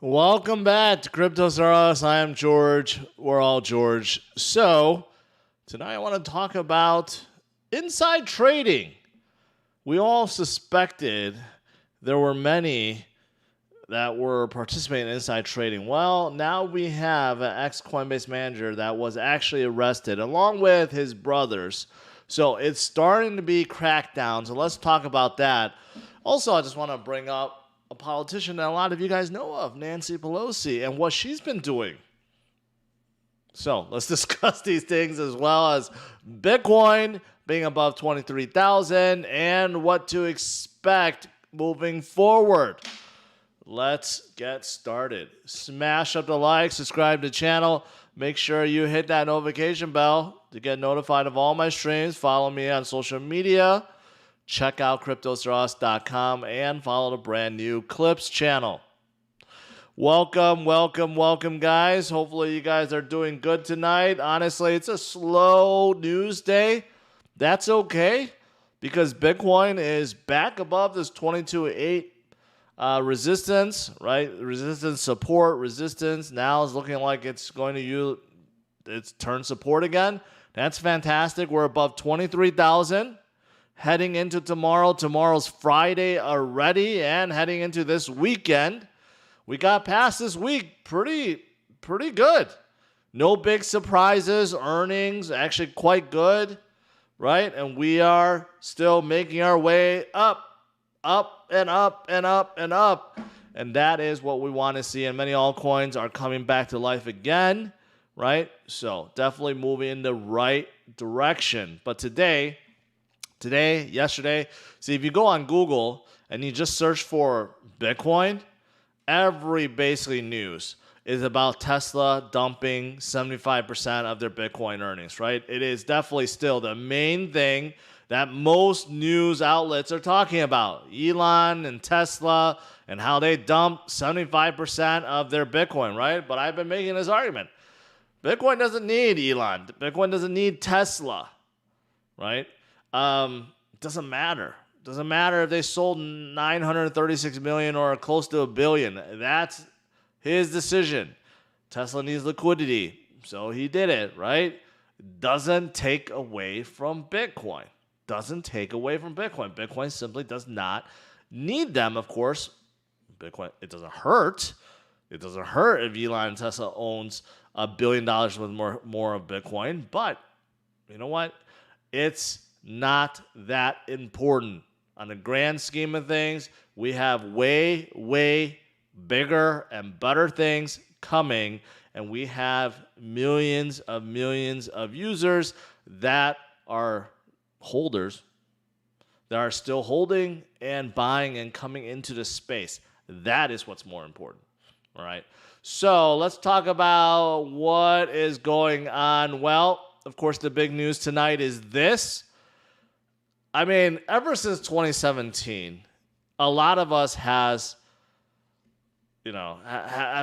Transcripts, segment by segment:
Welcome back to CryptosRUs. I am George. We're all George. So, tonight I want to talk about inside trading. We all suspected there were many that were participating in inside trading. Well, now we have an ex-Coinbase manager that was actually arrested along with his brothers. So, it's starting to be cracked down. So, let's talk about that. Also, I just want to bring up a politician that a lot of you guys know of, Nancy Pelosi, and what she's been doing. So let's discuss these things as well as Bitcoin being above 23,000 and what to expect moving forward. Let's get started. Smash up the like, subscribe to the channel. Make sure you hit that notification bell to get notified of all my streams. Follow me on social media. Check out CryptosRUs.com and follow the brand new Clips channel. Welcome, guys. Hopefully you guys are doing good tonight. Honestly, it's a slow news day. That's okay because Bitcoin is back above this 22.8 resistance, right? Resistance, support, resistance. Now is looking like it's going to turn support again. That's fantastic. We're above 23,000. Heading into tomorrow. Tomorrow's Friday already, and heading into this weekend. We got past this week pretty good. No big surprises. Earnings actually quite good, right? And we are still making our way up and up and up and up. And that is what we want to see. And many altcoins are coming back to life again, right? So definitely moving in the right direction. But yesterday, see, if you go on Google and you just search for Bitcoin, every basically news is about Tesla dumping 75% of their Bitcoin earnings, right? It is definitely still the main thing that most news outlets are talking about. Elon and Tesla and how they dumped 75% of their Bitcoin, right? But I've been making this argument. Bitcoin doesn't need Elon. Bitcoin doesn't need Tesla, right? Doesn't matter. Doesn't matter if they sold 936 million or close to $1 billion. That's his decision. Tesla needs liquidity, so he did it, right? Doesn't take away from Bitcoin. Bitcoin simply does not need them, of course. Bitcoin, it doesn't hurt. It doesn't hurt if Elon and Tesla owns $1 billion worth more of Bitcoin, but you know what? It's not that important. On the grand scheme of things, we have way bigger and better things coming, and we have millions of users that are holders that are still holding and buying and coming into the space. That is what's more important. All right. So let's talk about what is going on. Well, of course, the big news tonight is this. I mean, ever since 2017, a lot of us have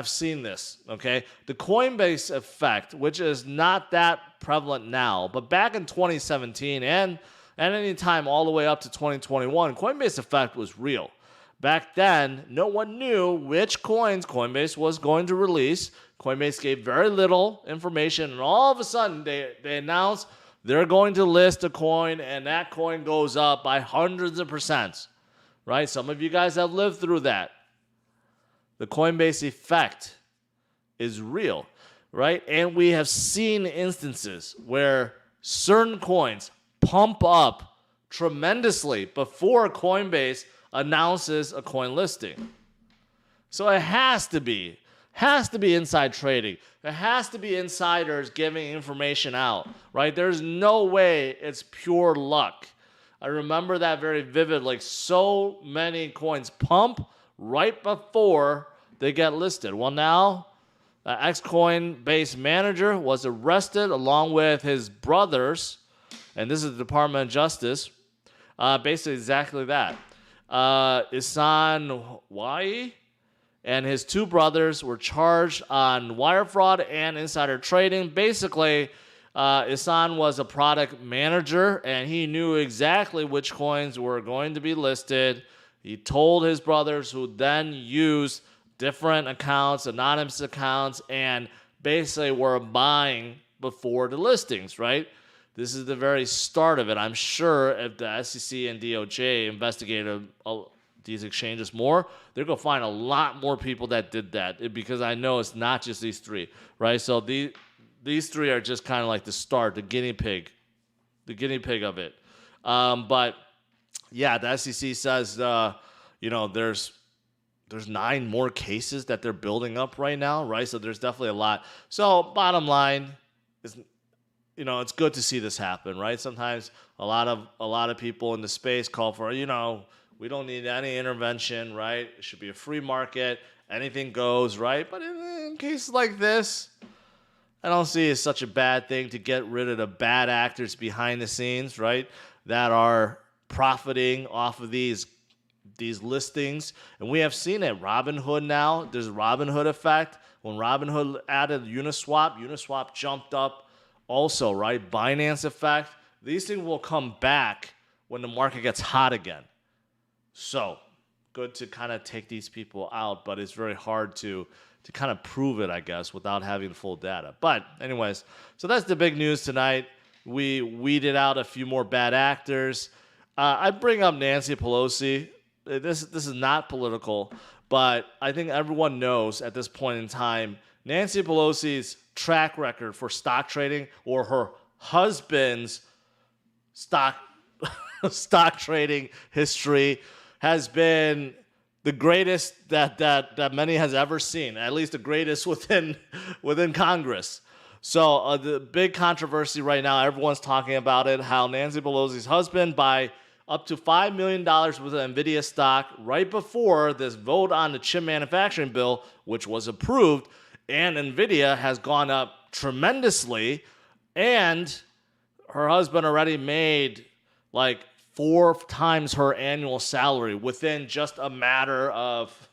seen this, okay? The Coinbase effect, which is not that prevalent now, but back in 2017 and any time all the way up to 2021, Coinbase effect was real. Back then, no one knew which coins Coinbase was going to release. Coinbase gave very little information, and all of a sudden, they announced they're going to list a coin, and that coin goes up by hundreds of percent, right? Some of you guys have lived through that. The Coinbase effect is real, right? And we have seen instances where certain coins pump up tremendously before Coinbase announces a coin listing. So it has to be inside trading. There has to be insiders giving information out, right? There's no way it's pure luck. I remember that very vividly. So many coins pump right before they get listed. Well, now, the ex-Coinbase manager was arrested along with his brothers, and this is the Department of Justice. Basically exactly that. Ihsan Wahi and his two brothers were charged on wire fraud and insider trading. Basically, Ihsan was a product manager, and he knew exactly which coins were going to be listed. He told his brothers, who then used different accounts, anonymous accounts, and basically were buying before the listings, right? This is the very start of it. I'm sure if the SEC and DOJ investigated these exchanges more, they're going to find a lot more people that did that, because I know it's not just these three, right? So these three are just kind of like the start, the guinea pig of it. But yeah, the SEC says, there's 9 more cases that they're building up right now, right? So there's definitely a lot. So bottom line is, it's good to see this happen, right? Sometimes a lot of people in the space call for, we don't need any intervention, right? It should be a free market. Anything goes, right? But in cases like this, I don't see it as such a bad thing to get rid of the bad actors behind the scenes, right? That are profiting off of these listings. And we have seen it. Robinhood now, there's a Robinhood effect. When Robinhood added Uniswap jumped up also, right? Binance effect. These things will come back when the market gets hot again. So good to kind of take these people out, but it's very hard to kind of prove it, I guess, without having full data. But anyways, so that's the big news tonight. We weeded out a few more bad actors. I bring up Nancy Pelosi. This is not political, but I think everyone knows at this point in time, Nancy Pelosi's track record for stock trading, or her husband's stock trading history, has been the greatest that many has ever seen, at least the greatest within Congress. So the big controversy right now, everyone's talking about it, how Nancy Pelosi's husband buy up to $5 million worth of Nvidia stock right before this vote on the chip manufacturing bill, which was approved, and Nvidia has gone up tremendously, and her husband already made like 4 times her annual salary within just a matter of,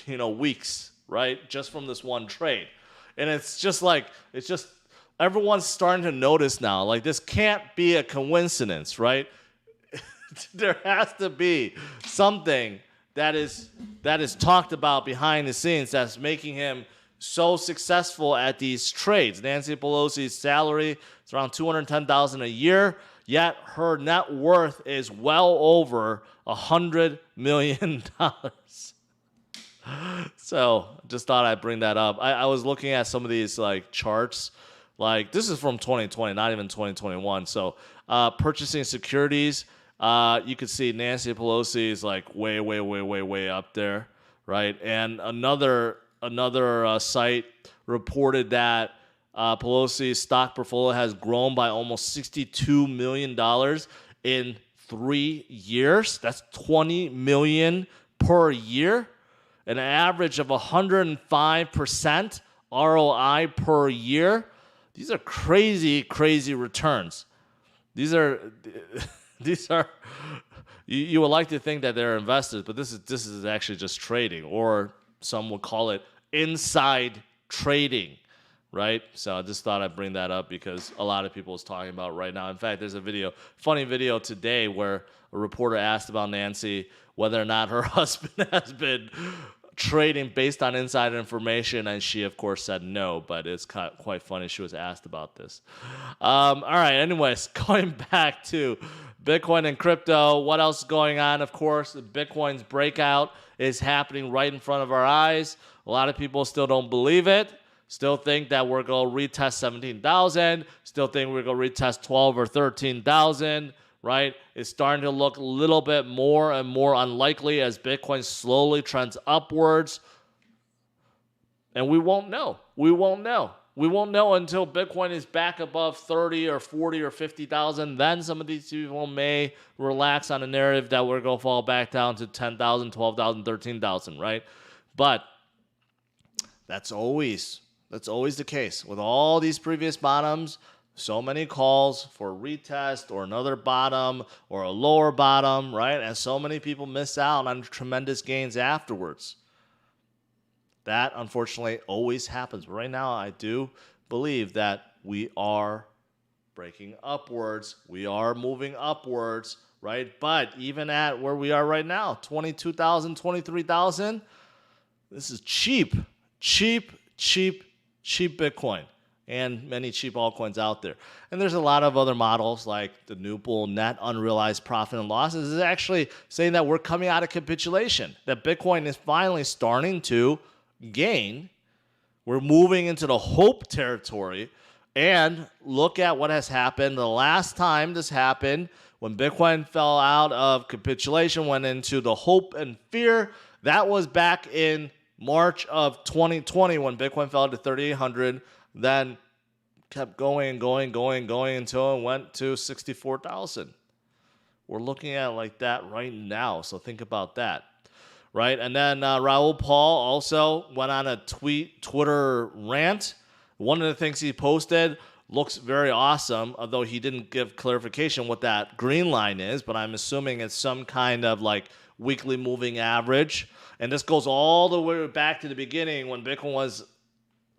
weeks, right? Just from this one trade. And it's just everyone's starting to notice now, like, this can't be a coincidence, right? There has to be something that is talked about behind the scenes that's making him so successful at these trades. Nancy Pelosi's salary is around $210,000 a year, yet her net worth is well over $100 million. So just thought I'd bring that up. I was looking at some of these charts. This is from 2020, not even 2021. So purchasing securities, you could see Nancy Pelosi is way up there, right? And another site reported that Pelosi's stock portfolio has grown by almost $62 million in 3 years. That's $20 million per year, an average of 105% ROI per year. These are crazy returns. These are you would like to think that they're investors, but this is actually just trading, or some would call it inside trading, right? So I just thought I'd bring that up because a lot of people is talking about it right now. In fact, there's a funny video today where a reporter asked about Nancy whether or not her husband has been trading based on insider information, and she of course said no, but it's quite funny she was asked about this. All right, anyways, going back to Bitcoin and crypto, what else is going on? Of course, Bitcoin's breakout is happening right in front of our eyes. A lot of people still don't believe it, still think that we're going to retest 17,000, still think we're going to retest 12 or 13,000, right? It's starting to look a little bit more and more unlikely as Bitcoin slowly trends upwards. And we won't know. We won't know until Bitcoin is back above 30 or 40 or 50,000. Then some of these people may relax on a narrative that we're going to fall back down to 10,000, 12,000, 13,000, right? But that's always the case. With all these previous bottoms, so many calls for retest or another bottom or a lower bottom, right? And so many people miss out on tremendous gains afterwards. That, unfortunately, always happens. But right now, I do believe that we are breaking upwards. We are moving upwards, right? But even at where we are right now, 22,000, 23,000, This is cheap, cheap, cheap, cheap Bitcoin and many cheap altcoins out there. And there's a lot of other models like the NUPL, net unrealized profit and losses, is actually saying that we're coming out of capitulation, that Bitcoin is finally starting to gain. We're moving into the hope territory. And look at what has happened. The last time this happened, when Bitcoin fell out of capitulation, went into the hope and fear, that was back in March of 2020 when Bitcoin fell to 3,800, then kept going until it went to 64,000. We're looking at it like that right now, so think about that. Right? And then Raoul Paul also went on a Twitter rant. One of the things he posted looks very awesome, although he didn't give clarification what that green line is, but I'm assuming it's some kind of like weekly moving average. And this goes all the way back to the beginning when Bitcoin was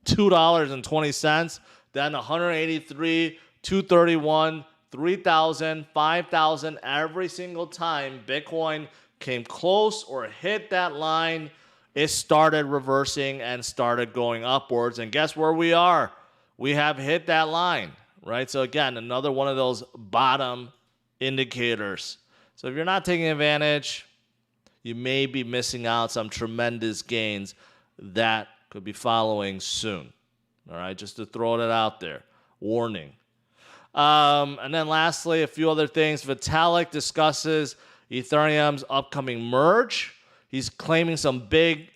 $2.20, then 183, 231, 3,000, 5,000. Every single time Bitcoin came close or hit that line, it started reversing and started going upwards. And guess where we are? We have hit that line, right? So again, another one of those bottom indicators. So if you're not taking advantage, you may be missing out some tremendous gains that could be following soon. All right, just to throw it out there. Warning. And then lastly, a few other things. Vitalik discusses Ethereum's upcoming merge. He's claiming some big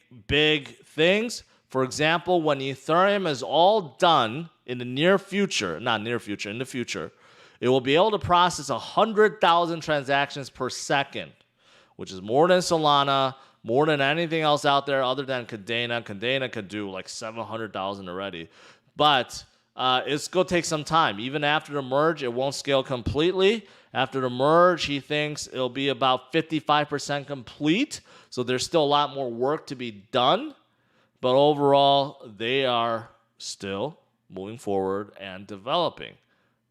things. For example, when Ethereum is all done in the near future, in the future, it will be able to process 100,000 transactions per second, which is more than Solana, more than anything else out there other than Cadena. Cadena could do like 700,000 already. But it's going to take some time. Even after the merge, it won't scale completely. After the merge, he thinks it'll be about 55% complete. So there's still a lot more work to be done. But overall, they are still moving forward and developing.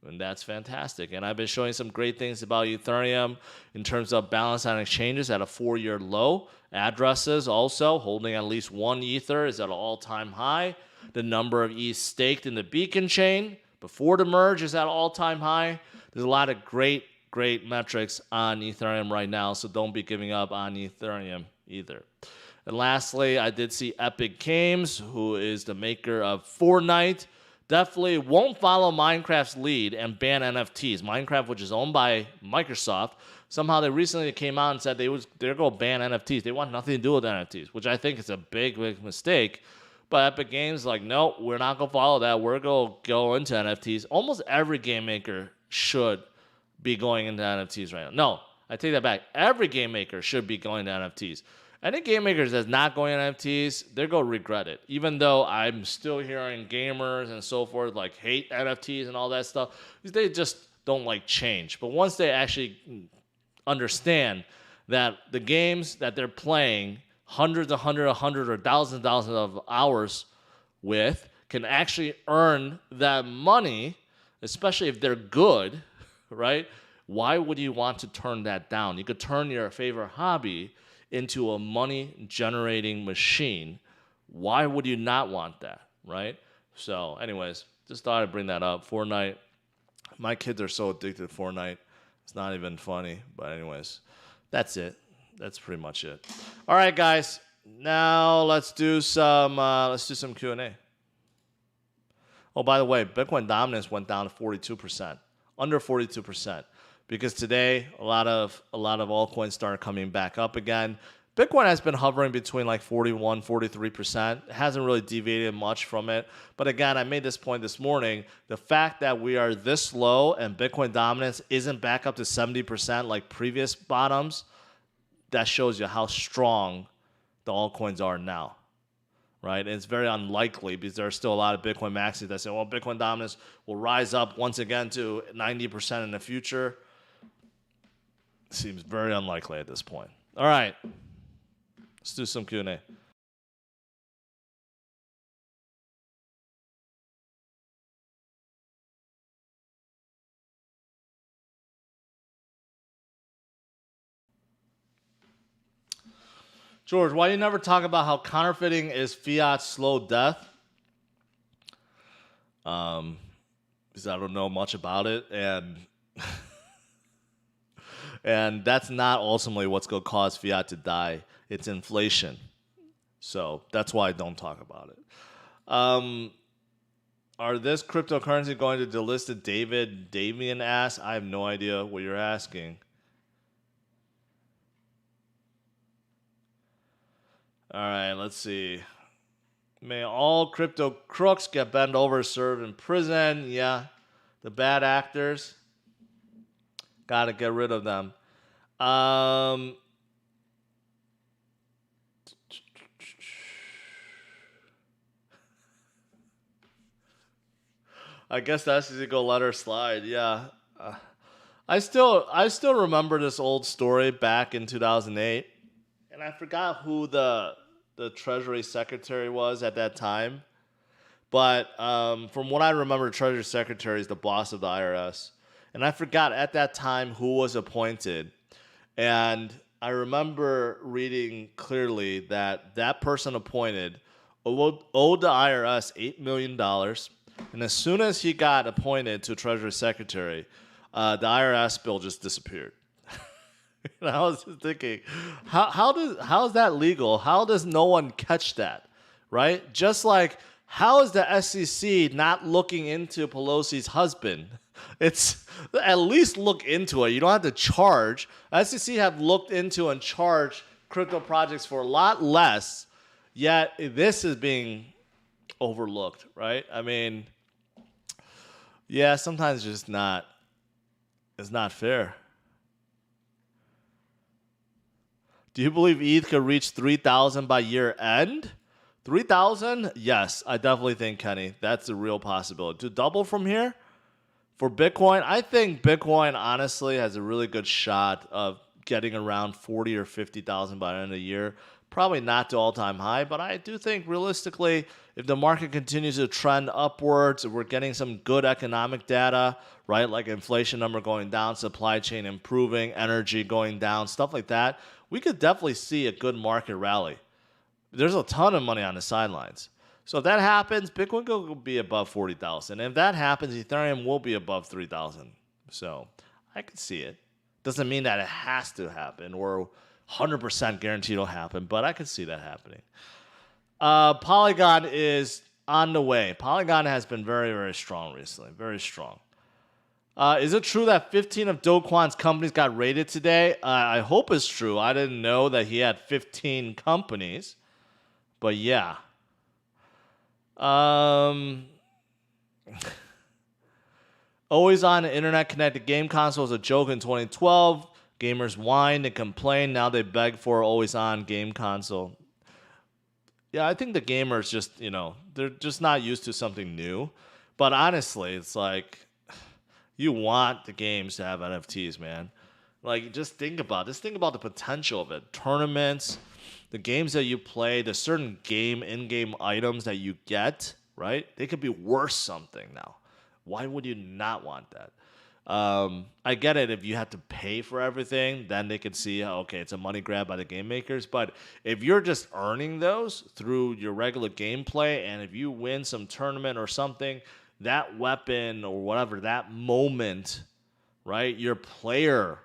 And that's fantastic. And I've been showing some great things about Ethereum in terms of balance on exchanges at a 4-year low. Addresses also holding at least one Ether is at an all-time high. The number of ETH staked in the beacon chain before the merge is at an all-time high. There's a lot of great metrics on Ethereum right now, so don't be giving up on Ethereum either. And lastly, I did see Epic Games, who is the maker of Fortnite, definitely won't follow Minecraft's lead and ban NFTs. Minecraft, which is owned by Microsoft, somehow they recently came out and said they're going to ban NFTs. They want nothing to do with NFTs, which I think is a big mistake. But Epic Games is like, no, we're not going to follow that. We're going to go into NFTs. Almost every game maker should be going into NFTs right now. No, I take that back. Every game maker should be going to NFTs. Any game maker that's not going to NFTs, they're going to regret it. Even though I'm still hearing gamers and so forth like hate NFTs and all that stuff, they just don't like change. But once they actually understand that the games that they're playing hundreds or thousands of hours with can actually earn that money, especially if they're good, right? Why would you want to turn that down? You could turn your favorite hobby into a money-generating machine. Why would you not want that, right? So anyways, just thought I'd bring that up. Fortnite, my kids are so addicted to Fortnite. It's not even funny. But anyways, that's it. That's pretty much it. All right, guys. Now let's do some Q&A. Oh, by the way, Bitcoin dominance went down to 42%, under 42%, because today a lot of altcoins started coming back up again. Bitcoin has been hovering between like 41, 43%. It hasn't really deviated much from it. But again, I made this point this morning. The fact that we are this low and Bitcoin dominance isn't back up to 70% like previous bottoms, that shows you how strong the altcoins are now, right? And it's very unlikely because there are still a lot of Bitcoin maxis that say, well, Bitcoin dominance will rise up once again to 90% in the future. Seems very unlikely at this point. All right. Let's do some Q&A. George, why you never talk about how counterfeiting is fiat's slow death? Because I don't know much about it, and and that's not ultimately what's going to cause fiat to die. It's inflation. So that's why I don't talk about it. Are this cryptocurrency going to delist it? Davian asks. I have no idea what you're asking. All right, let's see. May all crypto crooks get bent over, served in prison. Yeah, the bad actors. Got to get rid of them. I guess that's just go let her slide. Yeah. I still remember this old story back in 2008, and I forgot who the Treasury Secretary was at that time. But from what I remember, the Treasury Secretary is the boss of the IRS. And I forgot at that time who was appointed. And I remember reading clearly that person appointed owed the IRS $8 million. And as soon as he got appointed to Treasury Secretary, the IRS bill just disappeared. And I was just thinking, how is that legal? How does no one catch that, right? Just like, how is the SEC not looking into Pelosi's husband? It's at least look into it. You don't have to charge. SEC have looked into and charged crypto projects for a lot less, yet this is being overlooked, right? I mean, yeah, sometimes it's just not. It's not fair. Do you believe ETH could reach 3,000 by year end? 3,000? Yes, I definitely think, Kenny, that's a real possibility. To double from here for Bitcoin, I think Bitcoin honestly has a really good shot of getting around 40 or 50,000 by the end of the year. Probably not to all-time high, but I do think realistically, if the market continues to trend upwards, if we're getting some good economic data, right, like inflation number going down, supply chain improving, energy going down, stuff like that, we could definitely see a good market rally. There's a ton of money on the sidelines. So if that happens, Bitcoin will be above 40,000. If that happens, Ethereum will be above 3,000. So I could see it. Doesn't mean that it has to happen or 100% guaranteed it'll happen, but I could see that happening. Polygon is on the way. Polygon has been very, very strong recently. Very strong. Is it true that 15 of Do Kwon's companies got raided today? I hope it's true. I didn't know that he had 15 companies. But yeah. Always on internet connected game console was a joke in 2012. Gamers whined and complained. Now they beg for always on game console. Yeah, I think the gamers just, they're just not used to something new. But honestly, it's like, you want the games to have NFTs, man. Like, just think about the potential of it. Tournaments, the games that you play, the certain in-game items that you get, right? They could be worth something now. Why would you not want that? I get it. If you have to pay for everything, then they could see, okay, it's a money grab by the game makers. But if you're just earning those through your regular gameplay, and if you win some tournament or something, that weapon or whatever, that moment, right? Your player,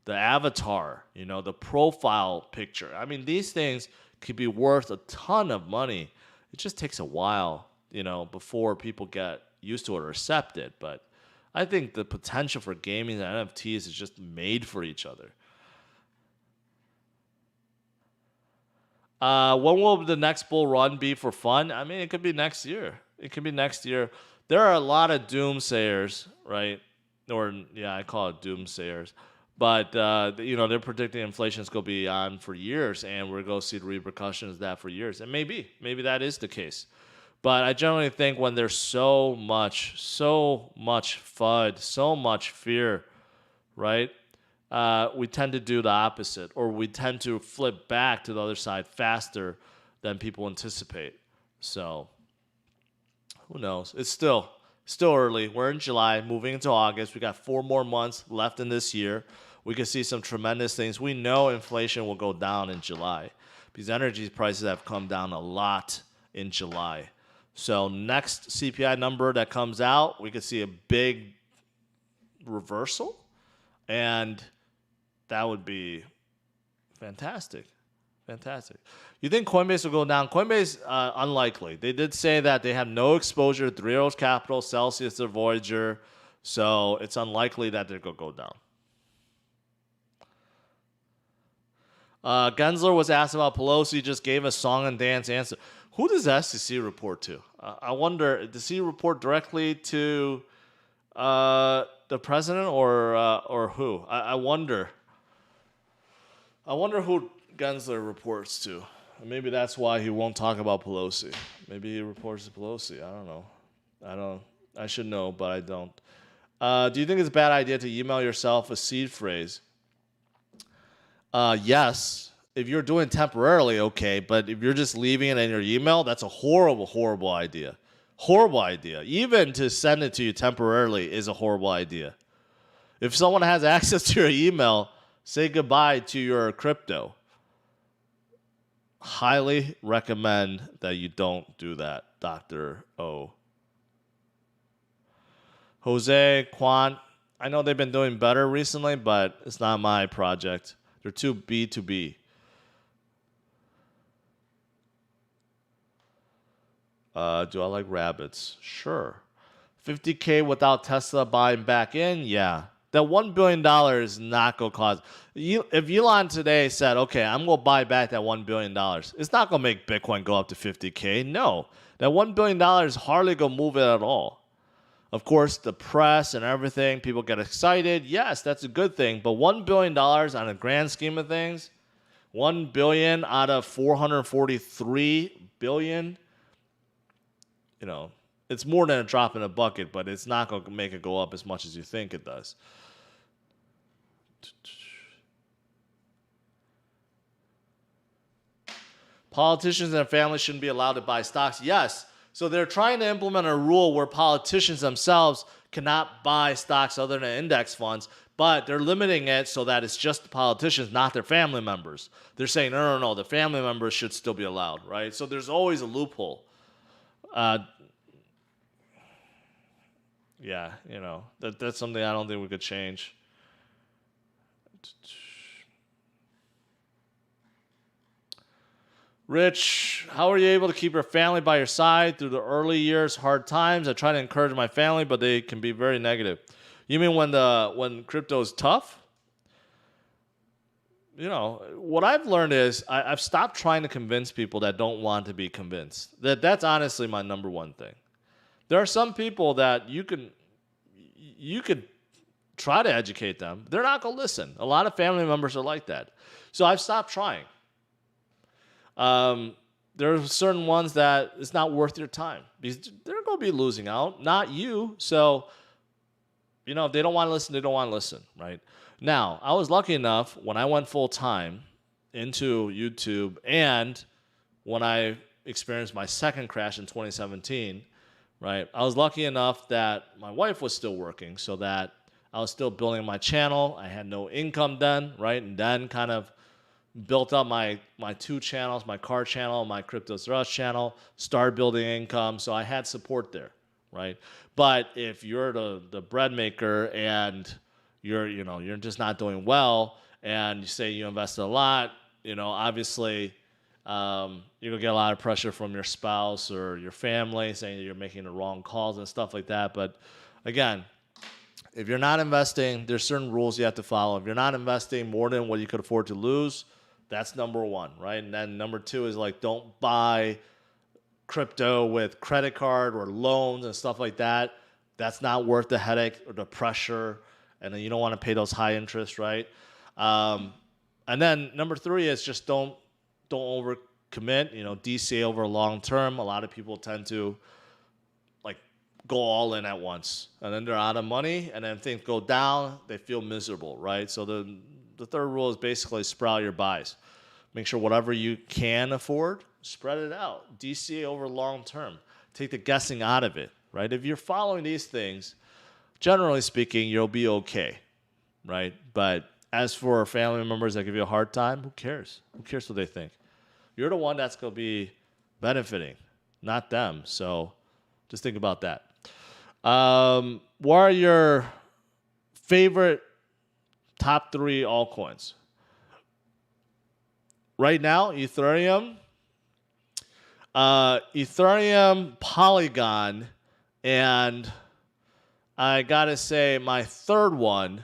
the avatar, the profile picture. I mean, these things could be worth a ton of money. It just takes a while, before people get used to it or accept it. But I think the potential for gaming and NFTs is just made for each other. When will the next bull run be for fun? I mean, it could be next year. There are a lot of doomsayers, right? Or, yeah, I call it doomsayers. But, they're predicting inflation is going to be on for years, and we're going to see the repercussions of that for years. And maybe that is the case. But I generally think when there's so much FUD, so much fear, right? We tend to do the opposite, or we tend to flip back to the other side faster than people anticipate. So who knows? It's still early. We're in July, moving into August. We got 4 more months left in this year. We could see some tremendous things. We know inflation will go down in July. because energy prices have come down a lot in July. So next CPI number that comes out, we could see a big reversal, and that would be fantastic. Fantastic. You think Coinbase will go down? Coinbase, unlikely. They did say that they have no exposure to Three Arrows Capital, Celsius, or Voyager, so it's unlikely that they're going to go down. Gensler was asked about Pelosi, just gave a song and dance answer. Who does the SEC report to? I wonder, does he report directly to the president or who? I wonder. I wonder who Gensler reports to. Maybe that's why he won't talk about Pelosi. Maybe he reports to Pelosi. I don't know. I should know, but I don't. Do you think it's a bad idea to email yourself a seed phrase? Yes. If you're doing it temporarily, okay. But if you're just leaving it in your email, that's a horrible, horrible idea. Horrible idea. Even to send it to you temporarily is a horrible idea. If someone has access to your email, say goodbye to your crypto. Highly recommend that you don't do that, Dr. O. Jose, Quan, I know they've been doing better recently, but it's not my project. They're too B2B. Do I like rabbits? Sure. 50K without Tesla buying back in? Yeah. That $1 billion is not going to cause... If Elon today said, okay, I'm going to buy back that $1 billion, it's not going to make Bitcoin go up to 50K. No. That $1 billion is hardly going to move it at all. Of course, the press and everything, people get excited. Yes, that's a good thing. But $1 billion on a grand scheme of things, $1 billion out of $443 billion, it's more than a drop in a bucket, but it's not going to make it go up as much as you think it does. Politicians and their families shouldn't be allowed to buy stocks. Yes. So they're trying to implement a rule where politicians themselves cannot buy stocks other than index funds, but they're limiting it so that it's just the politicians, not their family members. They're saying, no, the family members should still be allowed, right? So there's always a loophole. Yeah, that's something I don't think we could change. Rich, how are you able to keep your family by your side through the early years, hard times? I try to encourage my family, but they can be very negative. You mean when crypto is tough? What I've learned is I've stopped trying to convince people that don't want to be convinced. That's honestly my number one thing. There are some people that you could try to educate them. They're not going to listen. A lot of family members are like that. So I've stopped trying. There are certain ones that it's not worth your time because they're going to be losing out, not you. So, if they don't want to listen, they don't want to listen, right? Now, I was lucky enough when I went full time into YouTube and when I experienced my second crash in 2017, right? I was lucky enough that my wife was still working so that I was still building my channel. I had no income then, right? And then kind of built up my two channels, my car channel, my CryptosRUs channel, started building income. So I had support there, right? But if you're the bread maker and you're just not doing well and you say you invested a lot, obviously you're going to get a lot of pressure from your spouse or your family saying that you're making the wrong calls and stuff like that. But again, if you're not investing, there's certain rules you have to follow. If you're not investing more than what you could afford to lose, that's number one, right? And then number two is don't buy crypto with credit card or loans and stuff like that. That's not worth the headache or the pressure, and then you don't want to pay those high interest, right? And then number three is just don't overcommit. DCA over long term. A lot of people tend to go all in at once, and then they're out of money, and then things go down, they feel miserable, right? So the third rule is basically spread out your buys. Make sure whatever you can afford, spread it out. DCA over long term. Take the guessing out of it, right? If you're following these things, generally speaking, you'll be okay, right? But as for family members that give you a hard time, who cares? Who cares what they think? You're the one that's going to be benefiting, not them. So just think about that. What are your favorite top 3 altcoins? Right now, Ethereum, Polygon, and I gotta say my third one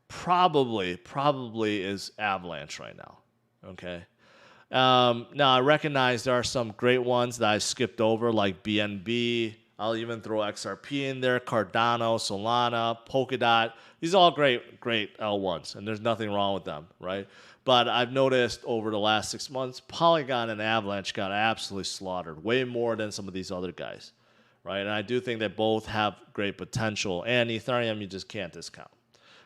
probably is Avalanche right now. Okay. Now I recognize there are some great ones that I skipped over, like BNB. I'll even throw XRP in there, Cardano, Solana, Polkadot. These are all great L1s, and there's nothing wrong with them, right? But I've noticed over the last 6 months, Polygon and Avalanche got absolutely slaughtered, way more than some of these other guys, right? And I do think that both have great potential, and Ethereum you just can't discount.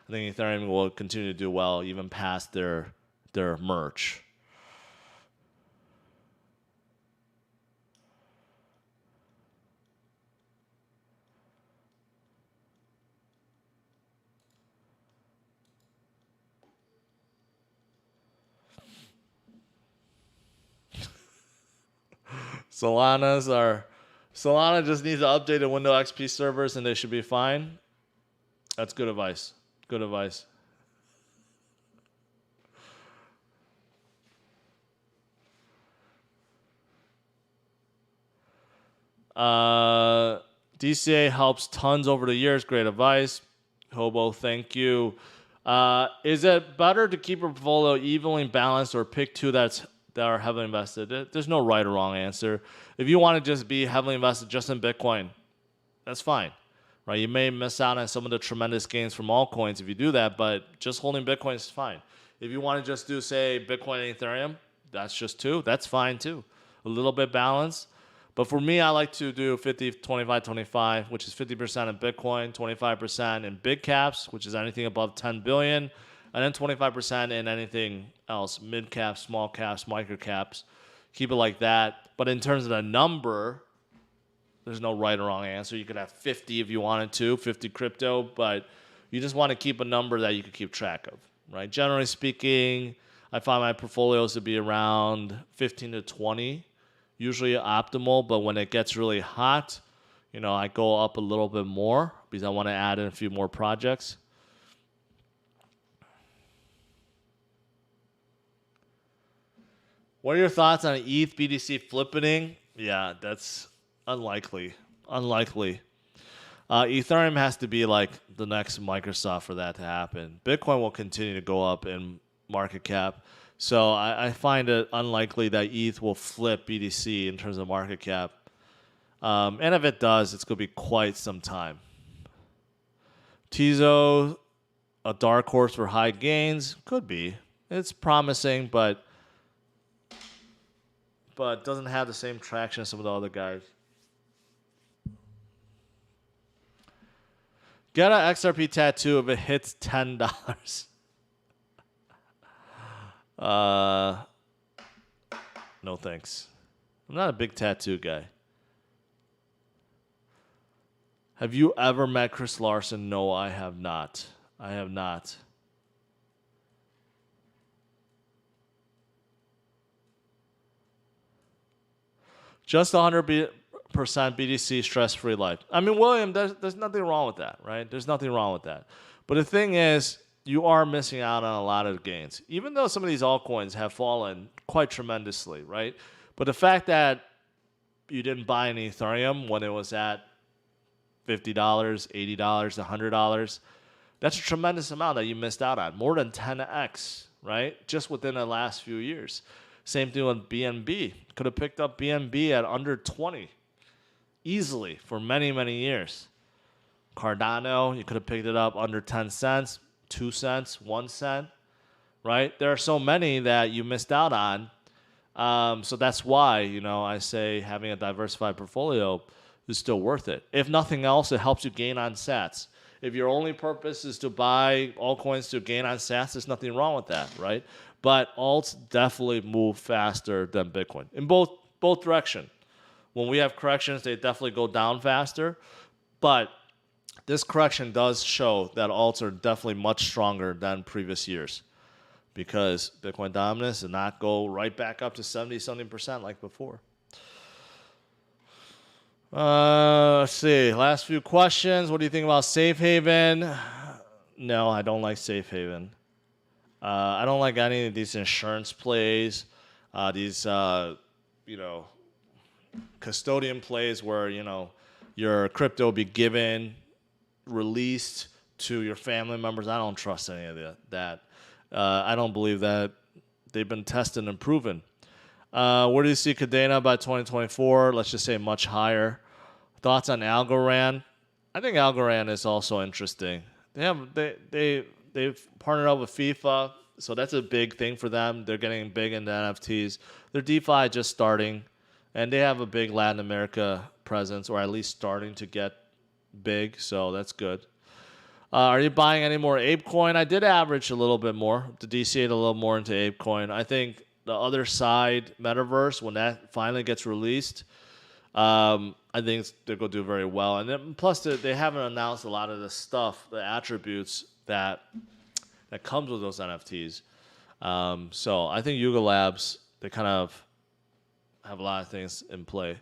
I think Ethereum will continue to do well even past their merge. Solana just needs to update the Windows XP servers and they should be fine. That's good advice. Good advice. DCA helps tons over the years. Great advice. Hobo, thank you. Is it better to keep your portfolio evenly balanced or pick 2 that are heavily invested? There's no right or wrong answer. If you want to just be heavily invested just in Bitcoin, that's fine, right? You may miss out on some of the tremendous gains from altcoins if you do that, but just holding Bitcoin is fine. If you want to just do, say, Bitcoin and Ethereum, that's just 2. That's fine too. A little bit balanced. But for me, I like to do 50, 25, 25, which is 50% in Bitcoin, 25% in big caps, which is anything above 10 billion, and then 25% in anything else, mid caps, small caps, micro caps. Keep it like that. But in terms of the number, there's no right or wrong answer. You could have 50 if you wanted to, 50 crypto, but you just want to keep a number that you can keep track of, right? Generally speaking, I find my portfolios to be around 15 to 20, usually optimal, but when it gets really hot, I go up a little bit more because I want to add in a few more projects. What are your thoughts on ETH BTC flipping? Yeah, that's unlikely. Ethereum has to be like the next Microsoft for that to happen. Bitcoin will continue to go up in market cap. So I find it unlikely that ETH will flip BTC in terms of market cap. And if it does, it's going to be quite some time. Tizo, a dark horse for high gains? Could be. It's promising, but doesn't have the same traction as some of the other guys. Get an XRP tattoo if it hits $10. No thanks. I'm not a big tattoo guy. Have you ever met Chris Larson? No, I have not. Just 100% BTC stress-free life. I mean, William, there's nothing wrong with that, right? There's nothing wrong with that. But the thing is, you are missing out on a lot of gains, even though some of these altcoins have fallen quite tremendously, right? But the fact that you didn't buy any Ethereum when it was at $50, $80, $100, that's a tremendous amount that you missed out on, more than 10x, right? Just within the last few years. Same thing with BNB. Could have picked up BNB at under 20 easily for many, many years. Cardano, you could have picked it up under 10 cents, 2 cents, 1 cent, right? There are so many that you missed out on. So that's why, I say having a diversified portfolio is still worth it. If nothing else, it helps you gain on sats. If your only purpose is to buy altcoins to gain on sats, there's nothing wrong with that, right? But alts definitely move faster than Bitcoin in both directions. When we have corrections, they definitely go down faster. But this correction does show that alts are definitely much stronger than previous years. because Bitcoin dominance did not go right back up to 70% like before. Let's see. Last few questions. What do you think about Safe Haven? No, I don't like Safe Haven. I don't like any of these insurance plays. These, custodian plays where, your crypto will be given, released to your family members. I don't trust any of that. I don't believe that. They've been tested and proven. Where do you see Cadena by 2024? Let's just say much higher. Thoughts on Algorand? I think Algorand is also interesting. They've partnered up with FIFA, so that's a big thing for them. They're getting big into NFTs. Their DeFi just starting, and they have a big Latin America presence, or at least starting to get big, so that's good. Are you buying any more ApeCoin? I did average a little bit more, to DCA a little more into ApeCoin. I think the other side, Metaverse, when that finally gets released, I think they're going to do very well. And then, plus, they haven't announced a lot of the stuff, the attributes that comes with those NFTs. So I think Yuga Labs, they kind of have a lot of things in play.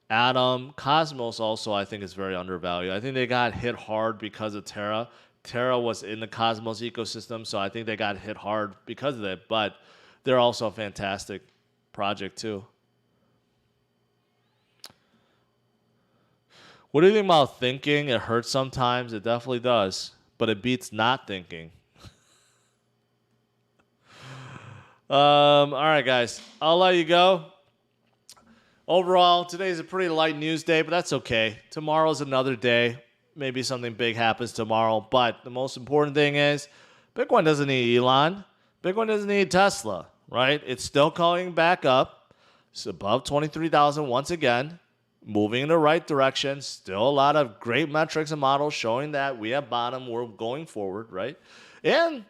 Atom, Cosmos also I think is very undervalued. I think they got hit hard because of Terra. Terra was in the Cosmos ecosystem, so I think they got hit hard because of it. But they're also a fantastic project too. What do you think about thinking? It hurts sometimes. It definitely does. But it beats not thinking. All right, guys. I'll let you go. Overall, today's a pretty light news day, but that's okay. Tomorrow's another day. Maybe something big happens tomorrow. But the most important thing is Bitcoin doesn't need Elon. Bitcoin doesn't need Tesla, right? It's still going back up. It's above 23,000 once again. Moving in the right direction. Still a lot of great metrics and models showing that we have bottom. We're going forward, right? And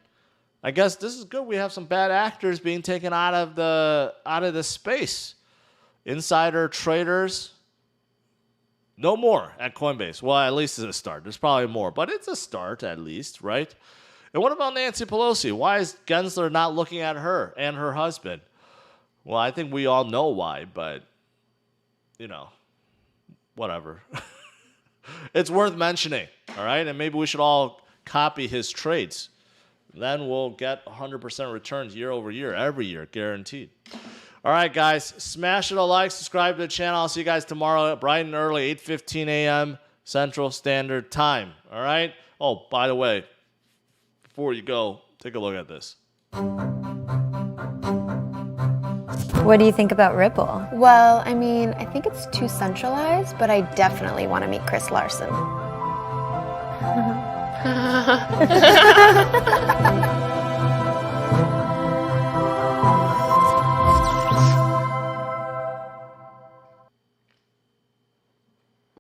I guess this is good. We have some bad actors being taken out of the space. Insider traders, no more at Coinbase. Well, at least it's a start. There's probably more, but it's a start at least, right? And what about Nancy Pelosi? Why is Gensler not looking at her and her husband? Well, I think we all know why, but, whatever. It's worth mentioning, all right? And maybe we should all copy his trades. Then we'll get 100% returns year over year, every year, guaranteed. All right, guys, smash it a like, subscribe to the channel. I'll see you guys tomorrow bright and early, 8:15 a.m. Central Standard Time. All right? Oh, by the way, before you go, take a look at this. What do you think about Ripple? Well, I mean, I think it's too centralized, but I definitely want to meet Chris Larson.